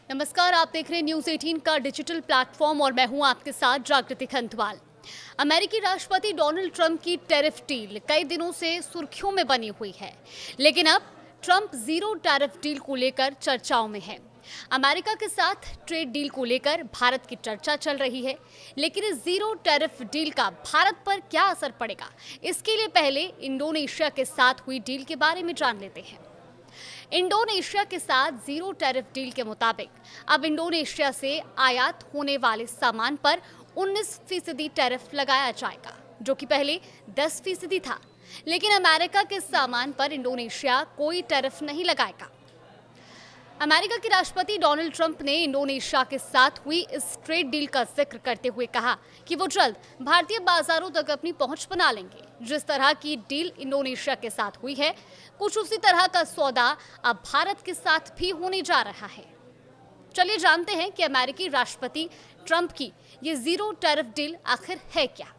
नमस्कार, आप देख रहे हैं न्यूज़ 18 का डिजिटल प्लेटफॉर्म और मैं हूं आपके साथ जागृति खंतवाल। अमेरिकी राष्ट्रपति डोनाल्ड ट्रंप की टैरिफ डील कई दिनों से सुर्खियों में बनी हुई है, लेकिन अब ट्रंप जीरो टैरिफ डील को लेकर चर्चाओं में है। अमेरिका के साथ ट्रेड डील को लेकर भारत की चर्चा चल रही है, लेकिन इस जीरो टैरिफ डील का भारत पर क्या असर पड़ेगा, इसके लिए पहले इंडोनेशिया के साथ हुई डील के बारे में जान लेते हैं। इंडोनेशिया के साथ जीरो टैरिफ डील के मुताबिक अब इंडोनेशिया से आयात होने वाले सामान पर 19% टैरिफ लगाया जाएगा, जो कि पहले 10% था। लेकिन अमेरिका के सामान पर इंडोनेशिया कोई टैरिफ नहीं लगाएगा। अमेरिका के राष्ट्रपति डोनाल्ड ट्रंप ने इंडोनेशिया के साथ हुई इस ट्रेड डील का जिक्र करते हुए कहा कि वो जल्द भारतीय बाजारों तक अपनी पहुंच बना लेंगे। जिस तरह की डील इंडोनेशिया के साथ हुई है, कुछ उसी तरह का सौदा अब भारत के साथ भी होने जा रहा है। चलिए जानते हैं कि अमेरिकी राष्ट्रपति ट्रंप की ये जीरो टैरिफ डील आखिर है क्या।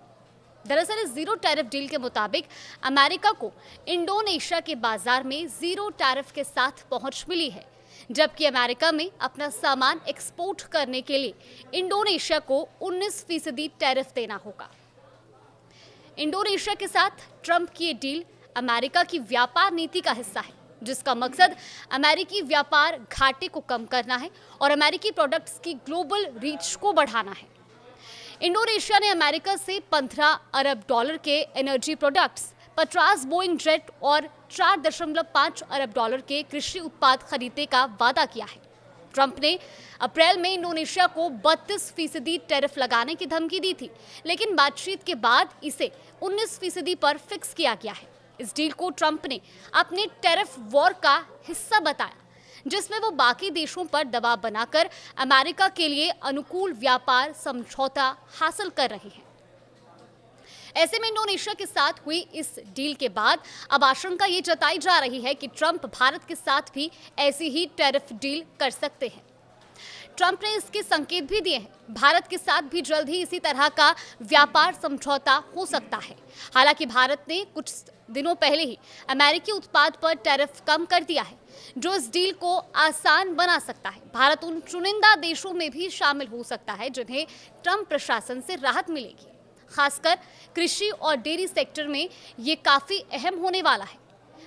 दरअसल इस जीरो टैरिफ डील के मुताबिक अमेरिका को इंडोनेशिया के बाजार में जीरो टैरिफ के साथ पहुंच मिली है, जबकि अमेरिका में अपना सामान एक्सपोर्ट करने के लिए इंडोनेशिया को 19% टैरिफ देना होगा। इंडोनेशिया के साथ ट्रंप की ये डील अमेरिका की व्यापार नीति का हिस्सा है, जिसका मकसद अमेरिकी व्यापार घाटे को कम करना है और अमेरिकी प्रोडक्ट्स की ग्लोबल रीच को बढ़ाना है। इंडोनेशिया ने अमेरिका से 15 अरब डॉलर के एनर्जी प्रोडक्ट्स, 50 बोइंग जेट और 4.5 अरब डॉलर के कृषि उत्पाद खरीदने का वादा किया है। ट्रंप ने अप्रैल में इंडोनेशिया को 32% टैरिफ लगाने की धमकी दी थी, लेकिन बातचीत के बाद इसे 19% पर फिक्स किया गया है। इस डील को ट्रंप ने अपने टैरिफ वॉर का हिस्सा बताया, जिसमें वो बाकी देशों पर दबाव बनाकर अमेरिका के लिए अनुकूल व्यापार समझौता हासिल कर रहे हैं। ऐसे में इंडोनेशिया के साथ हुई इस डील के बाद अब आशंका ये जताई जा रही है कि ट्रंप भारत के साथ भी ऐसी ही टैरिफ डील कर सकते हैं। ट्रंप ने इसके संकेत भी दिए हैं। भारत के साथ भी जल्द ही इसी तरह का व्यापार समझौता हो सकता है। हालांकि भारत ने कुछ दिनों पहले ही अमेरिकी उत्पाद पर टैरिफ कम कर दिया है, जो इस डील को आसान बना सकता है। भारत उन चुनिंदा देशों में भी शामिल हो सकता है जिन्हें ट्रंप प्रशासन से राहत मिलेगी। खासकर कृषि और डेयरी सेक्टर में ये काफी अहम होने वाला है।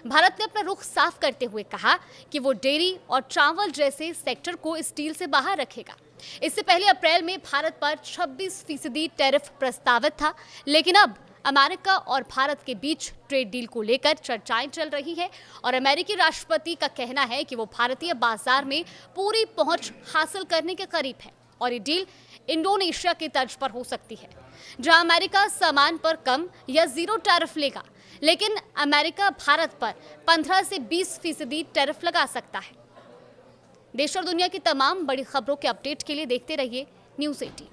भारत ने अपना रुख साफ करते हुए कहा कि वो डेयरी और चावल जैसे सेक्टर को इस डील से बाहर रखेगा। इससे पहले अप्रैल में भारत पर 26% टैरिफ प्रस्तावित था, लेकिन अब अमेरिका और भारत के बीच ट्रेड डील को लेकर चर्चाएं चल रही है और अमेरिकी राष्ट्रपति का कहना है कि वो भारतीय बाजार में पूरी पहुंच हासिल करने के करीब है और ये डील इंडोनेशिया की तर्ज पर हो सकती है, जहां अमेरिका सामान पर कम या जीरो टैरिफ लेगा, लेकिन अमेरिका भारत पर 15 से 20% टैरिफ लगा सकता है। देश और दुनिया की तमाम बड़ी खबरों के अपडेट के लिए देखते रहिए न्यूज़ 18।